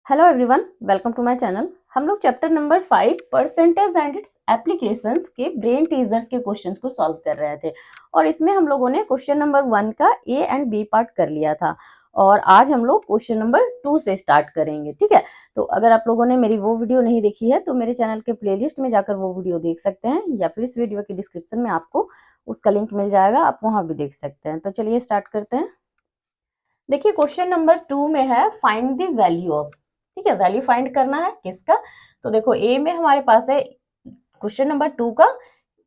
Hello everyone, welcome to my channel. हम लोग chapter number 5 percentage and its applications के brain teasers के questions को सॉल्व कर रहे थे और इसमें हम लोगों ने क्वेश्चन नंबर 1 का ए एंड बी पार्ट कर लिया था और आज हम लोग क्वेश्चन नंबर 2 से स्टार्ट करेंगे। ठीक है, तो अगर आप लोगों ने मेरी वो वीडियो नहीं देखी है तो मेरे चैनल के प्लेलिस्ट में जाकर वो वीडियो देख सकते हैं या फिर इस वीडियो के डिस्क्रिप्शन में आपको उसका लिंक मिल जाएगा, आप वहां भी देख सकते हैं। तो चलिए स्टार्ट करते हैं। देखिए क्वेश्चन नंबर 2 में है फाइंड द वैल्यू ऑफ। ठीक है, वैल्यू फाइंड करना है किसका? तो देखो ए में हमारे पास है क्वेश्चन नंबर 2 का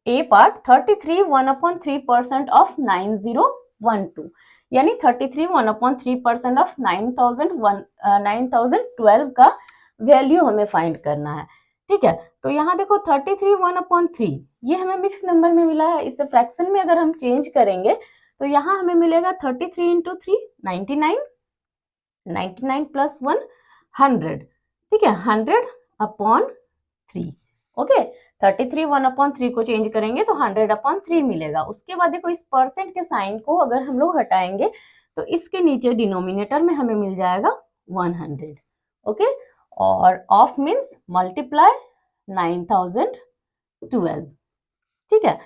ए पार्ट 33 1/3% ऑफ 9012, यानी 33 1/3% ऑफ 9012 का वैल्यू हमें फाइंड करना है। ठीक है, तो यहाँ देखो 33 1/3 ये हमें मिक्स नंबर में मिला है, इसे फ्रैक्शन में अगर हम चेंज करेंगे तो यहाँ हमें मिलेगा 33 इंटू 3 99, 99 प्लस 1 100। ठीक है, 100/3। ओके, 33 1/3 को चेंज करेंगे तो 100/3 मिलेगा। उसके बाद देखो इस परसेंट के साइन को अगर हम लोग हटाएंगे तो इसके नीचे डिनोमिनेटर में हमें मिल जाएगा 100। ओके, और ऑफ मीन्स मल्टीप्लाई 9012। ठीक है,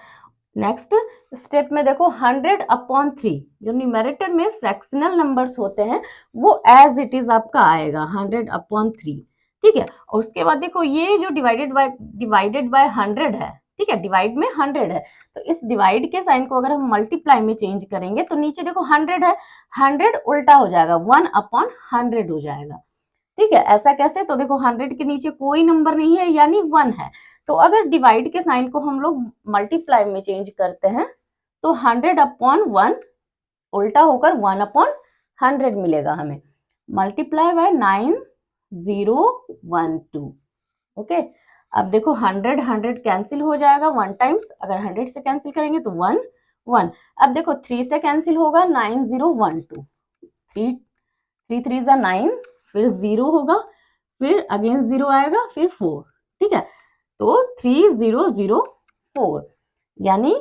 नेक्स्ट स्टेप में देखो 100/3 जो न्यूमेरेटर में फ्रैक्शनल नंबर्स होते हैं वो एज इट इज आपका आएगा 100/3। ठीक है, और उसके बाद देखो ये जो डिवाइडेड बाय 100 है। ठीक है, डिवाइड में 100 है तो इस डिवाइड के साइन को अगर हम मल्टीप्लाई में चेंज करेंगे तो नीचे देखो 100 है, 100 उल्टा हो जाएगा 1/100 हो जाएगा। ठीक है, ऐसा कैसे? तो देखो 100 के नीचे कोई नंबर नहीं है यानी 1 है, तो अगर डिवाइड के साइन को हम लोग मल्टीप्लाई में चेंज करते हैं तो 100/1 उल्टा होकर 1/100 मिलेगा हमें, मल्टीप्लाई बाय 9012। ओके, अब देखो 100 कैंसिल हो जाएगा 1 टाइम्स, अगर 100 से कैंसिल करेंगे तो 1 1। अब देखो 3 से कैंसिल होगा 9012, 3 3 3 9, फिर 0 होगा, फिर अगेन 0 आएगा, फिर 4। ठीक है, तो 3004, यानी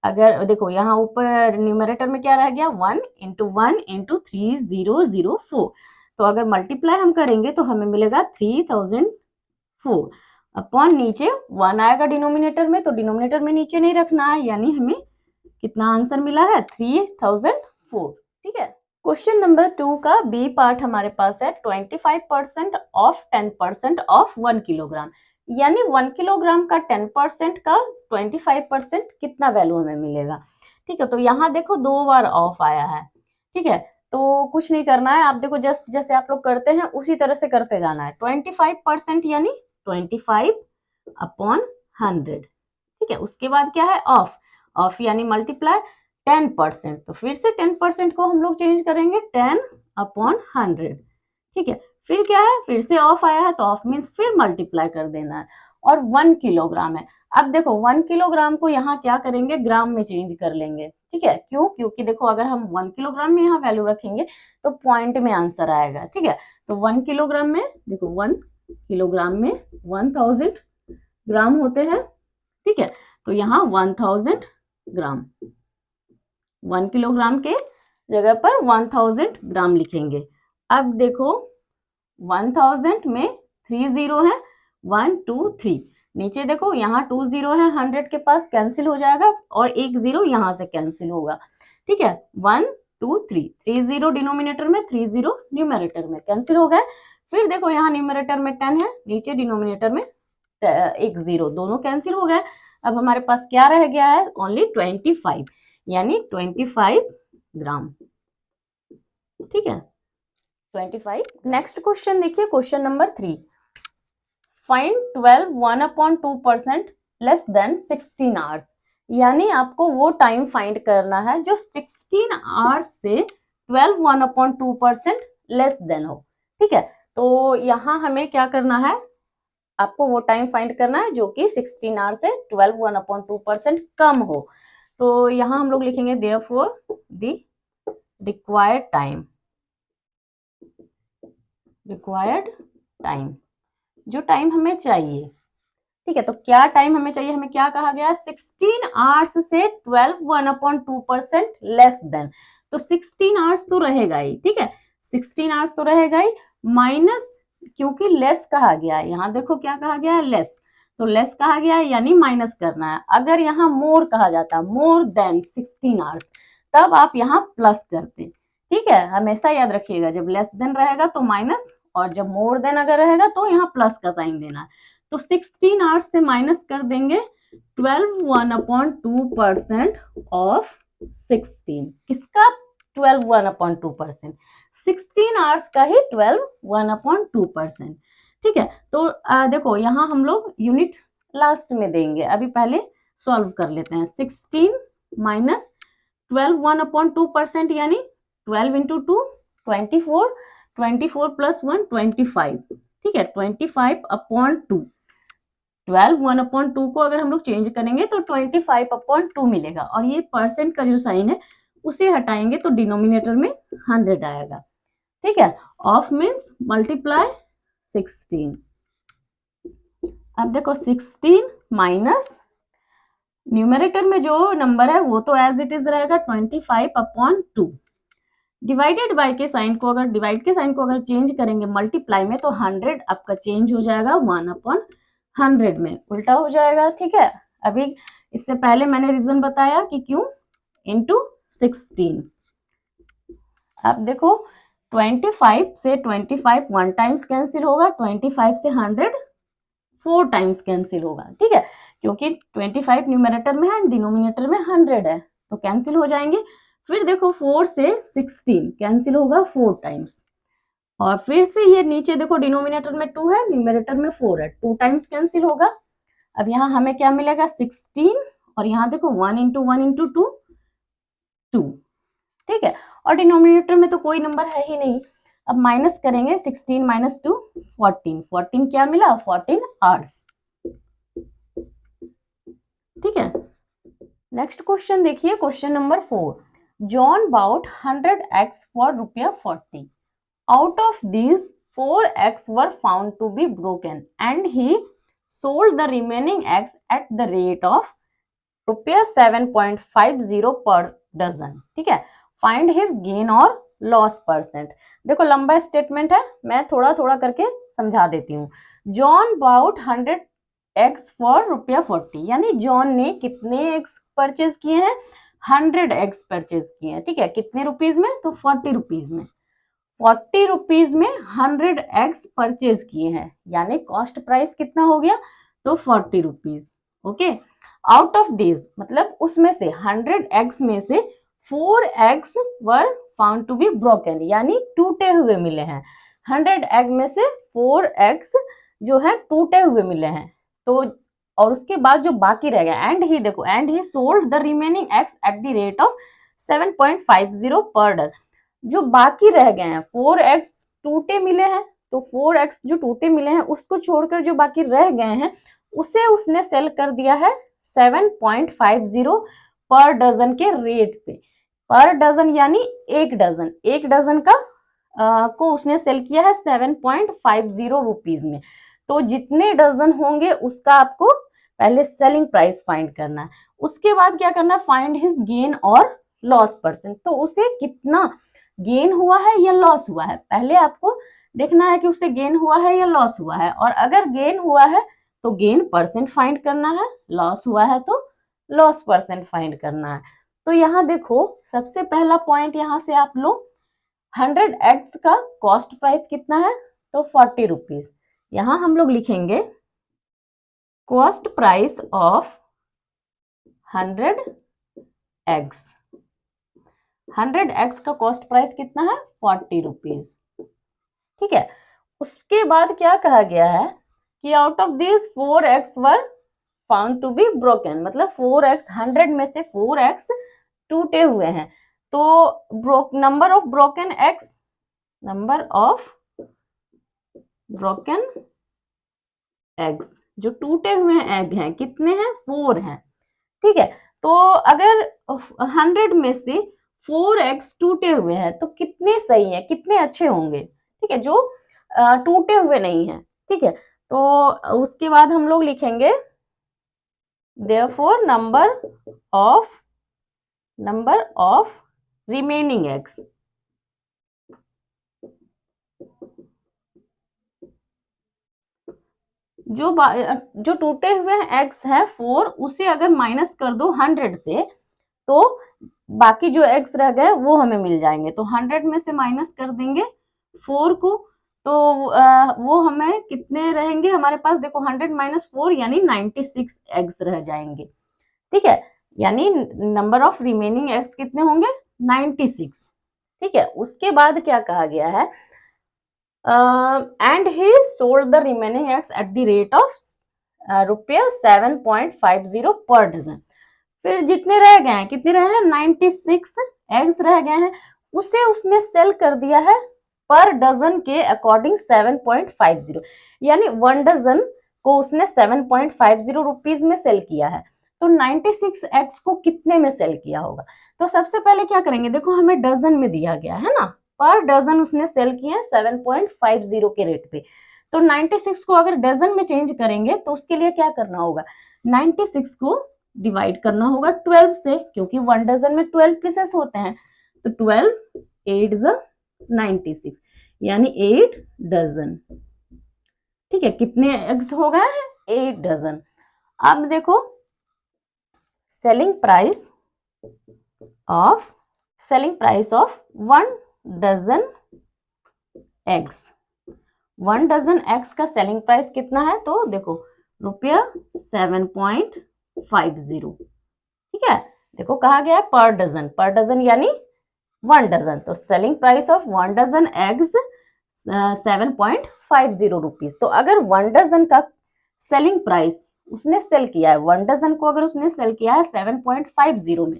अगर देखो यहाँ ऊपर न्यूमरेटर में क्या रह गया 1 इंटू 1 इंटू 3004, तो अगर मल्टीप्लाई हम करेंगे तो हमें मिलेगा 3004 अपॉन नीचे 1 आएगा डिनोमिनेटर में, तो डिनोमिनेटर में नीचे नहीं रखना है, यानी हमें कितना आंसर मिला है 3004। ठीक है, क्वेश्चन नंबर 2 का बी पार्ट हमारे पास है 25% ऑफ 10% ऑफ 1 किलोग्राम, यानी 1 किलोग्राम का 10% का 25% कितना वैल्यू हमें मिलेगा। ठीक है, तो यहाँ देखो 2 बार ऑफ आया है। ठीक है, तो कुछ नहीं करना है, आप देखो जस्ट जैसे आप लोग करते हैं उसी तरह से करते जाना है। 25% यानी 25/100। ठीक है, उसके बाद क्या है ऑफ, ऑफ यानी मल्टीप्लाई 10%, तो फिर से 10% को हम लोग चेंज करेंगे 10/100। ठीक है, फिर क्या है, फिर से ऑफ आया है तो ऑफ मीन्स फिर मल्टीप्लाई कर देना है, और 1 किलोग्राम है। अब देखो 1 किलोग्राम को यहाँ क्या करेंगे, ग्राम में चेंज कर लेंगे। ठीक है, क्यों? क्योंकि देखो अगर हम 1 किलोग्राम में यहाँ वैल्यू रखेंगे तो पॉइंट में आंसर आएगा। ठीक है, तो 1 किलोग्राम में देखो 1 किलोग्राम में 1000 ग्राम होते हैं। ठीक है, तो यहाँ 1000 ग्राम, 1 किलोग्राम के जगह पर 1000 ग्राम लिखेंगे। अब देखो 1000 में 3 जीरो है, 1 2 3, नीचे देखो यहाँ 2 जीरो है, 100 के पास कैंसिल हो जाएगा और एक जीरो यहाँ से कैंसिल होगा। ठीक है, 1 2 3, 3 जीरो डिनोमिनेटर में, 3 जीरो न्यूमरेटर में, कैंसिल हो गए। फिर देखो यहाँ न्यूमरेटर में 10 है, नीचे डिनोमिनेटर में एक जीरो, दोनों कैंसिल हो गए। अब हमारे पास क्या रह गया है, ओनली 25, यानी 25 ग्राम। ठीक है, 25। नेक्स्ट क्वेश्चन देखिए, question number 3, find 12 1/2% less than 16 hours, यानी आपको वो टाइम फाइंड करना है जो 16 आवर्स से 12 1/2% लेस देन हो। ठीक है, तो यहाँ हमें क्या करना है, आपको वो टाइम फाइंड करना है जो कि 16 आवर से 12 1/2% कम हो। तो यहाँ हम लोग लिखेंगे देयरफॉर द रिक्वायर्ड टाइम, जो टाइम हमें चाहिए। ठीक है, तो क्या टाइम हमें चाहिए, हमें क्या कहा गया, 16 आवर्स से 12 1/2% लेस देन, तो 16 आवर्स तो रहेगा ही। ठीक है, 16 आवर्स तो रहेगा ही, माइनस क्योंकि लेस कहा गया है, यहाँ देखो क्या कहा गया है, लेस, तो लेस कहा गया है यानी माइनस करना है। अगर यहाँ मोर कहा जाता, मोर देन 16 आवर्स, तब आप यहाँ प्लस करते। ठीक है, हमेशा याद रखिएगा, जब लेस देन रहेगा तो माइनस, और जब मोर देन अगर रहेगा तो यहाँ प्लस का साइन देना है। तो 16 आवर्स से माइनस कर देंगे 12 1/2% ऑफ 16। किसका 12 1/2%? 16 आवर्स का ही 12 1/2%। ठीक है, तो देखो यहाँ हम लोग यूनिट लास्ट में देंगे, अभी पहले सॉल्व कर लेते हैं। 16 माइनस 12 1/2% यानी 12 इंटू 2 24, 24 प्लस 1 25। ठीक है, 25/2, 12 1/2 को अगर हम लोग चेंज करेंगे तो 25/2 मिलेगा, और ये परसेंट का जो साइन है उसे हटाएंगे तो डिनोमिनेटर में 100 आएगा। ठीक है, ऑफ मीन्स मल्टीप्लाई 16। अब देखो 16 माइनस न्यूमरेटर में जो नंबर है वो तो एज इट इज रहेगा 25/2, डिवाइडेड बाय के साइन को, अगर डिवाइड के साइन को अगर चेंज करेंगे मल्टीप्लाई में तो 100 आपका चेंज हो जाएगा 1/100 में, उल्टा हो जाएगा। ठीक है, अभी इससे पहले मैंने रीजन बताया कि क्यों, इंटू 16। अब देखो 25 से 25 1 टाइम्स कैंसिल होगा, 25 से 100 4 टाइम्स कैंसिल होगा। ठीक है, क्योंकि 25 न्यूमरेटर में है, डिनोमिनेटर में 100 है, तो कैंसिल हो जाएंगे। फिर देखो 4 से 16 कैंसिल होगा 4 टाइम्स, और फिर से ये नीचे देखो डिनोमिनेटर में 2 है, न्यूमरेटर में 4 है, 2 टाइम्स कैंसिल होगा। अब यहाँ हमें क्या मिलेगा 16, और यहाँ देखो 1 इंटू 1 इंटू 2 2। ठीक है, और डिनोमिनेटर में तो कोई नंबर है ही नहीं। अब माइनस करेंगे 16 माइनस 2 14, 14 क्या मिला 14 आवर्स। ठीक है, नेक्स्ट क्वेश्चन देखिए, question number 4। John bought 100 eggs for ₹40. Out of these 4 eggs were found to be broken and he sold the remaining eggs at the rate of ₹7.50 per dozen. ठीक है, find his gain or loss percent. देखो लंबा statement है, मैं थोड़ा थोड़ा करके समझा देती हूँ। जॉन बाउट 100 एग्स फॉर ₹40, यानी जॉन ने कितने एग्स परचेज किए हैं, 100 एग्स परचेज किए हैं। ठीक है, कितने रुपीज में, तो 40 रुपीज में, 40 रुपीज में 100 एग्स परचेज किए हैं, यानी कॉस्ट प्राइस कितना हो गया, तो 40 rupees. Okay, out of this मतलब उसमें से 100 एग्स में से 4 eggs were found to be broken, यानी टूटे हुए मिले हैं। 100 एग में से 4 एग्स जो है टूटे हुए मिले हैं, तो और उसके बाद जो बाकी रह गया, एंड ही देखो, and he sold the remaining eggs at the rate of 7.50 per dozen. जो बाकी रह गए हैं 4 एग्स टूटे मिले हैं, तो 4 एग्स जो टूटे मिले हैं उसको छोड़कर जो बाकी रह गए हैं उसे उसने सेल कर दिया है 7.50 पर डजन के रेट पे। पर डजन यानी एक डजन, एक डजन का को उसने सेल किया है 7.50 रुपीज में। तो जितने डजन होंगे उसका आपको पहले सेलिंग प्राइस फाइंड करना है, उसके बाद क्या करना है, find his gain or loss percent. तो उसे कितना गेन हुआ है या लॉस हुआ है, पहले आपको देखना है कि उसे गेन हुआ है या लॉस हुआ है, और अगर गेन हुआ है तो गेन परसेंट फाइंड करना है, लॉस हुआ है तो लॉस परसेंट फाइंड करना है। तो यहाँ देखो सबसे पहला पॉइंट यहाँ से आप लो, 100 एग्स का कॉस्ट प्राइस कितना है, तो 40 रुपीज। यहाँ हम लोग लिखेंगे cost price of 100 eggs. 100 eggs का कॉस्ट प्राइस कितना है, 40 रुपीज। ठीक है, उसके बाद क्या कहा गया है कि out of this 4 eggs were found to be broken, मतलब 4 एग्स, 100 में से 4 एग्स टूटे हुए हैं। तो number of broken eggs, number of broken eggs, जो टूटे हुए एग हैं कितने हैं, 4 हैं। ठीक है, तो अगर 100 में से 4 एग्स टूटे हुए हैं तो कितने सही हैं, कितने अच्छे होंगे। ठीक है, जो टूटे हुए नहीं है। ठीक है, तो उसके बाद हम लोग लिखेंगे therefore number of remaining eggs, जो टूटे हुए एग्स है 4, उसे अगर माइनस कर दो 100 से तो बाकी जो एग्स रह गए वो हमें मिल जाएंगे। तो 100 में से माइनस कर देंगे 4 को, तो वो हमें कितने रहेंगे हमारे पास, देखो 100 माइनस 4 यानी 96 एग्स रह जाएंगे। ठीक है, यानी नंबर ऑफ रिमेनिंग एग्स कितने होंगे, 96। ठीक है, उसके बाद क्या कहा गया है, and he sold the remaining eggs at the rate of ₹7.50 per dozen. फिर जितने रह गए हैं, कितने रहे हैं, 96 एग्स रह गए हैं, उसे उसने सेल कर दिया है पर डजन के अकॉर्डिंग 7.50, यानी 1 डजन को उसने 7.50 रुपीज में सेल किया है। तो 96 एग्स को कितने में सेल किया होगा। तो सबसे पहले क्या करेंगे, देखो हमें डजन में दिया गया है ना, पर डजन उसने सेल किए 7.50 के रेट पे। तो 96 को अगर डजन में चेंज करेंगे तो उसके लिए क्या करना होगा, 96 को डिवाइड करना होगा 12 से, क्योंकि 1 डजन में 12 पीसेस होते हैं। तो 12 8 96, यानी 8 डजन। ठीक है, कितने एग्स हो गए हैं, 8 डजन। अब देखो selling price of 1 dozen eggs, 1 dozen eggs का सेलिंग प्राइस कितना है, तो देखो ₹7.50। ठीक है, देखो कहा गया है पर डजन यानी 1 डजन। तो selling price of 1 dozen eggs 7.50 rupees. तो अगर 1 डजन का सेलिंग प्राइस उसने सेल किया है, 1 डजन को अगर उसने सेल किया है 7.50 में,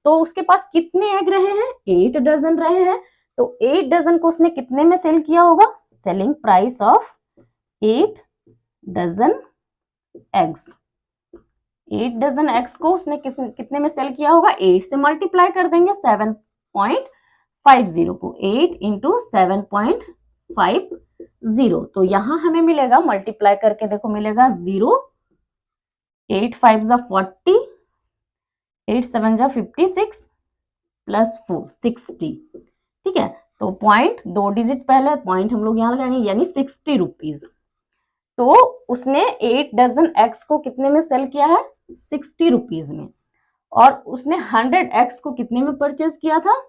तो उसके पास कितने एग रहे हैं, 8 डजन रहे हैं। तो 8 डजन को उसने कितने में सेल किया होगा, selling price of 8 dozen eggs, 8 dozen eggs को उसने कितने में सेल किया होगा, 8 से मल्टीप्लाई कर देंगे 7.50 को, 8 इंटू 7.50। तो यहां हमें मिलेगा, मल्टीप्लाई करके देखो मिलेगा 0, 8 5 जा 40, 8 7 जा 56 प्लस 4 60। ठीक है, तो पॉइंट 2 डिजिट पहले पॉइंट हम लोग यहाँ लगाएंगे, यानी 60 रुपीज। तो उसने 8 डजन एग्स को कितने में सेल किया है, 60 रुपीज में, और उसने 100 एग्स को कितने में परचेज किया था,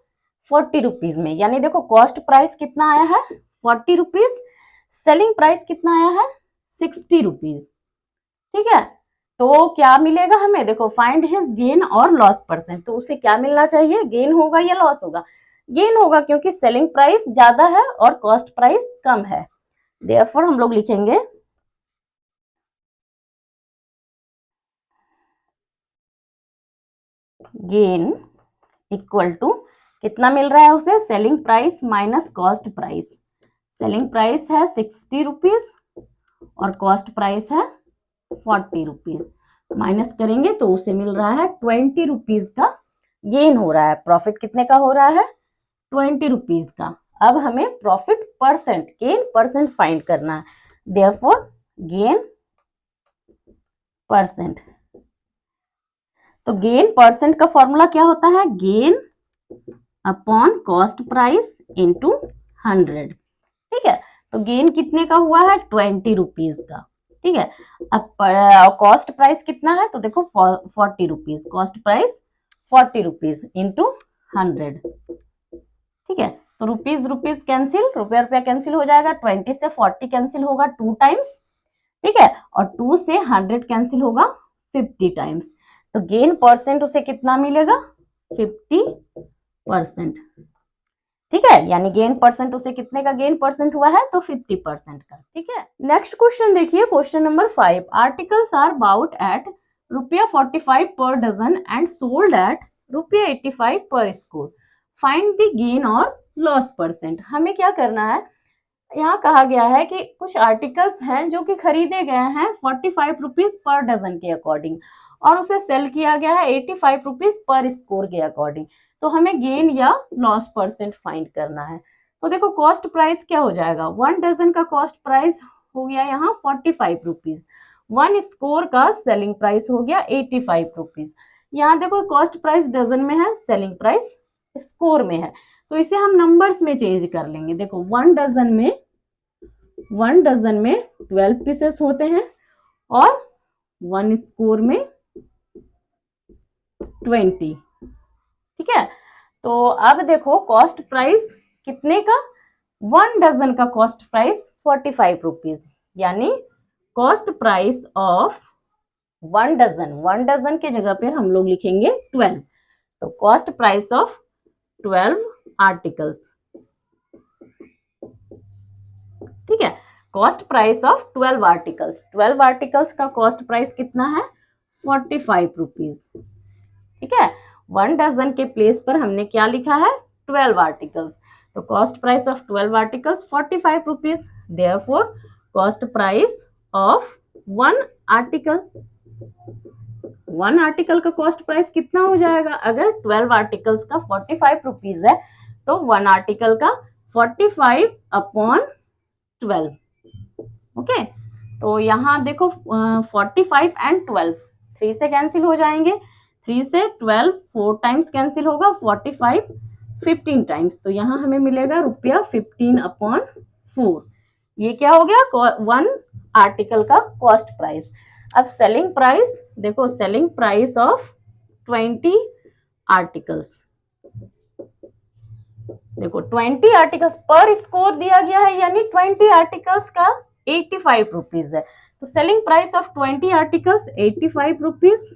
40 रुपीज में। यानी देखो कॉस्ट प्राइस कितना आया है, 40 रुपीज, सेलिंग प्राइस कितना आया है, 60 रुपीज। ठीक है, तो क्या मिलेगा हमें, देखो find his gain or loss percent. तो उसे क्या मिलना चाहिए, गेन होगा या लॉस होगा, गेन होगा, क्योंकि सेलिंग प्राइस ज्यादा है और कॉस्ट प्राइस कम है। देयरफॉर हम लोग लिखेंगे गेन इक्वल टू कितना मिल रहा है उसे, selling price minus cost price. Selling price है 60 रुपीज और कॉस्ट प्राइस है 40 रुपीज, माइनस करेंगे तो उसे मिल रहा है 20 रुपीज का गेन हो रहा है। प्रॉफिट कितने का हो रहा है, 20 रुपीज का। अब हमें profit percent, gain percent find करना है। देयरफॉर गेन परसेंट, तो गेन परसेंट का फॉर्मूला क्या होता है, gain upon cost price into 100। ठीक है, तो गेन कितने का हुआ है, 20 रुपीज का। ठीक है, अब कॉस्ट प्राइस कितना है, तो देखो 40 rupees, cost price 40 rupees into 100। ठीक है, तो रुपीज रुपीज कैंसिल, रुपया रुपया कैंसिल हो जाएगा, 20 से 40 कैंसिल होगा 2 टाइम्स। ठीक है, और 2 से 100 कैंसिल होगा 50 टाइम्स। तो गेन परसेंट उसे कितना मिलेगा, 50%। ठीक है, यानी गेन परसेंट उसे कितने का गेन परसेंट हुआ है, तो 50% का। ठीक है, नेक्स्ट क्वेश्चन देखिए, question number 5। Articles are bought at ₹45 per dozen and sold at ₹85 per score, find the gain or loss percent. हमें क्या करना है, यहाँ कहा गया है कि कुछ आर्टिकल्स हैं जो कि खरीदे गए हैं 45 रुपीज पर डजन के अकॉर्डिंग, और उसे सेल किया गया है 85 रुपीज पर स्कोर के अकॉर्डिंग। तो हमें गेन या लॉस परसेंट फाइंड करना है। तो देखो कॉस्ट प्राइस क्या हो जाएगा, 1 डजन का कॉस्ट प्राइस हो गया यहाँ 45 रुपीज, 1 स्कोर का सेलिंग प्राइस हो गया 85 रुपीज। यहाँ देखो कॉस्ट प्राइस डजन में है, सेलिंग प्राइस स्कोर में है, तो इसे हम नंबर्स में चेंज कर लेंगे। देखो 1 डजन में 12 पीसेस होते हैं, और 1 स्कोर में 20। ठीक है, तो अब देखो कॉस्ट प्राइस कितने का, 1 डजन का कॉस्ट प्राइस 45 रुपीज, यानी cost price of 1 dozen, 1 dozen के जगह पे हम लोग लिखेंगे 12, तो कॉस्ट प्राइस ऑफ 12 आर्टिकल्स। ठीक है, cost price of 12 articles, 12 articles का कॉस्ट प्राइस कितना है, 45 रुपीज। ठीक है, 1 डजन के प्लेस पर हमने क्या लिखा है, 12 आर्टिकल्स, तो cost price of 12 articles 45 rupees, therefore cost price of 1 article, 1 article का कॉस्ट प्राइस कितना हो जाएगा, अगर 12 आर्टिकल्स का 45 रुपीज है तो 1 आर्टिकल का 45 अपॉन 12। ओके, तो यहाँ देखो 45 एंड 12 3 से कैंसिल हो जाएंगे, 3 से 12 4 टाइम्स कैंसिल होगा, 45 15 टाइम्स, तो यहाँ हमें मिलेगा रुपया 15 अपॉन 4। ये क्या हो गया, 1 आर्टिकल का कॉस्ट प्राइस। अब सेलिंग प्राइस देखो, सेलिंग प्राइस ऑफ 20 आर्टिकल्स, देखो 20 आर्टिकल्स पर स्कोर दिया गया है, यानी 20 आर्टिकल्स का 85 रुपीज है, तो selling price of 20 articles 85 rupees.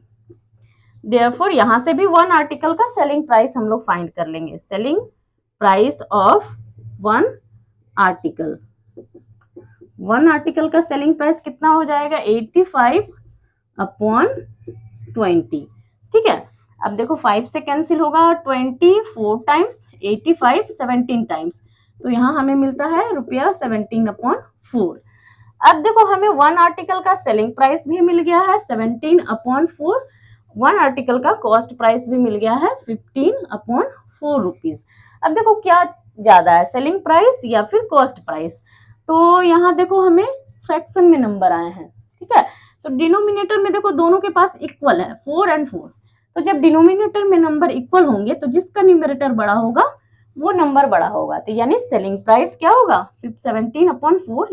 Therefore यहां से भी 1 आर्टिकल का सेलिंग प्राइस हम लोग फाइंड कर लेंगे, selling price of 1 article, 1 article का सेलिंग प्राइस कितना हो जाएगा, 85 अपॉन 20। ठीक है, अब देखो 5 से कैंसिल होगा, 20 4 टाइम्स, 85 17 टाइम्स, तो यहाँ हमें मिलता है रुपया 17 अपॉन 4। अब देखो हमें 1 आर्टिकल का सेलिंग प्राइस भी मिल गया है 17 अपॉन 4, 1 आर्टिकल का कॉस्ट प्राइस भी मिल गया है 15 अपॉन 4 रुपीज। अब देखो क्या ज्यादा है, सेलिंग प्राइस या फिर कॉस्ट प्राइस, तो यहाँ देखो हमें फ्रैक्शन में नंबर आए हैं। ठीक है, तो डिनोमिनेटर में देखो दोनों के पास इक्वल है 4 एंड 4, तो जब डिनोमिनेटर में नंबर इक्वल होंगे तो जिसका न्यूमरेटर बड़ा होगा वो नंबर बड़ा होगा, तो यानी सेलिंग प्राइस क्या होगा 17 अपॉन 4,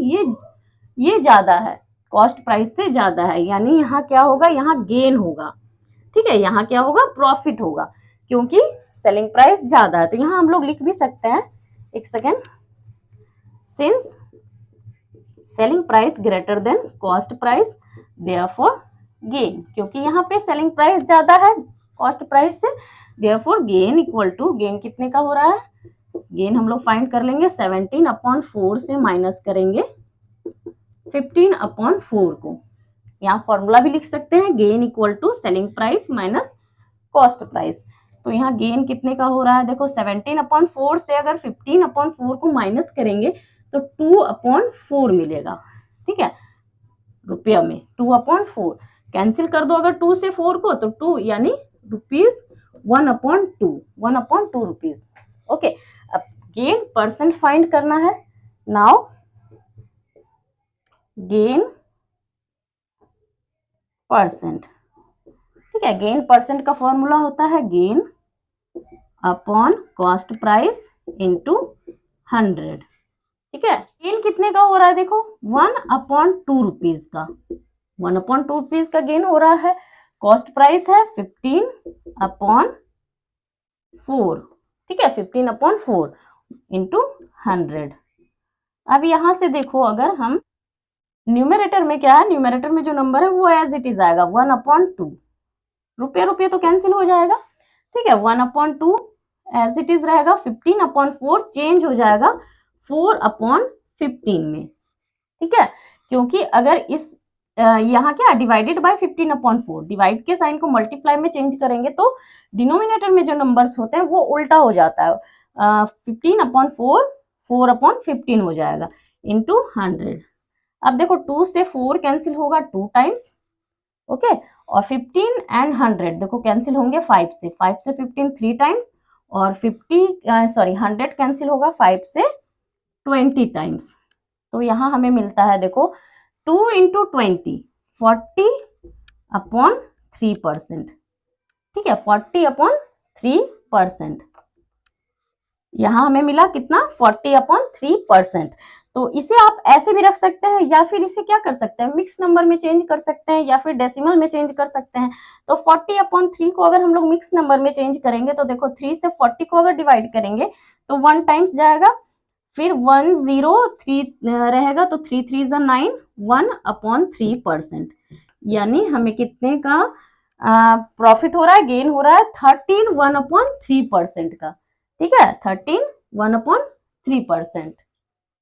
ये ज्यादा है, कॉस्ट प्राइस से ज्यादा है, यानी यहाँ क्या होगा, यहाँ गेन होगा। ठीक है, यहाँ क्या होगा, प्रॉफिट होगा, क्योंकि सेलिंग प्राइस ज्यादा है। तो यहाँ हम लोग लिख भी सकते हैं, एक second, since selling price greater than cost price therefore gain, क्योंकि यहाँ पे सेलिंग प्राइस ज्यादा है कॉस्ट प्राइस से, therefore gain equal to, gain कितने का हो रहा है, गेन हम लोग फाइंड कर लेंगे 17 अपॉन 4 से माइनस करेंगे 15 अपॉन 4 को, यहाँ फॉर्मूला भी लिख सकते हैं, gain equal to selling price minus cost price. तो यहाँ गेन कितने का हो रहा है, देखो 17 अपॉन 4 से अगर 15 अपॉन 4 को माइनस करेंगे तो 2 अपॉन 4 मिलेगा। ठीक है, रुपया में 2 अपॉन 4 कैंसिल कर दो अगर 2 से 4 को, तो 2 यानी rupees 1 upon 2, 1 upon 2 rupees. Okay, अब गेन परसेंट फाइंड करना है, नाउ गेन परसेंट। ठीक है, गेन परसेंट का फॉर्मूला होता है gain upon cost price into 100। ठीक है, गेन कितने का हो रहा है, देखो 1 अपॉन 2 रुपीज का, 1 अपॉन 2 रुपीज का गेन हो रहा है, कॉस्ट प्राइस है 15 अपॉन 4। ठीक है, 15 अपॉन 4 इंटू 100। अब यहां से देखो अगर हम न्यूमरेटर में क्या है, न्यूमरेटर में जो नंबर है वो एज इट इज आएगा 1 अपॉन 2, रुपये रुपये तो कैंसिल हो जाएगा। ठीक है, 1 अपॉन 2 एज इट इज रहेगा, 15 अपॉन 4 चेंज हो जाएगा 4 अपॉन 15 में। ठीक है, क्योंकि अगर इस यहाँ क्या डिवाइडेड बाय 15 अपॉन 4, डिवाइड के साइन को मल्टीप्लाई में चेंज करेंगे तो डिनोमिनेटर में जो नंबर्स होते हैं वो उल्टा हो जाता है, 15 अपॉन 4 4 अपॉन 15 हो जाएगा इंटू 100। अब देखो 2 से 4 कैंसिल होगा 2 टाइम्स, ओके, और 15 एंड 100 देखो कैंसिल होंगे 5 से 15 3 टाइम्स, और 100 कैंसिल होगा 5 से 20 टाइम्स। तो यहाँ हमें मिलता है देखो 2 इंटू 20 40 अपॉन 3%। ठीक है, 40 अपॉन 3%, यहाँ हमें मिला कितना 40 अपॉन 3%। तो इसे आप ऐसे भी रख सकते हैं या फिर इसे क्या कर सकते हैं, मिक्स नंबर में चेंज कर सकते हैं या फिर डेसिमल में चेंज कर सकते हैं। तो 40/3 को अगर हम लोग मिक्स नंबर में चेंज करेंगे तो देखो 3 से 40 को अगर डिवाइड करेंगे तो 1 टाइम्स जाएगा, फिर 103 रहेगा तो 3 3 जा 9, 1/3%। यानी हमें कितने का प्रॉफिट हो रहा है, गेन हो रहा है 13 1/3% का। ठीक है, 13 1/3%।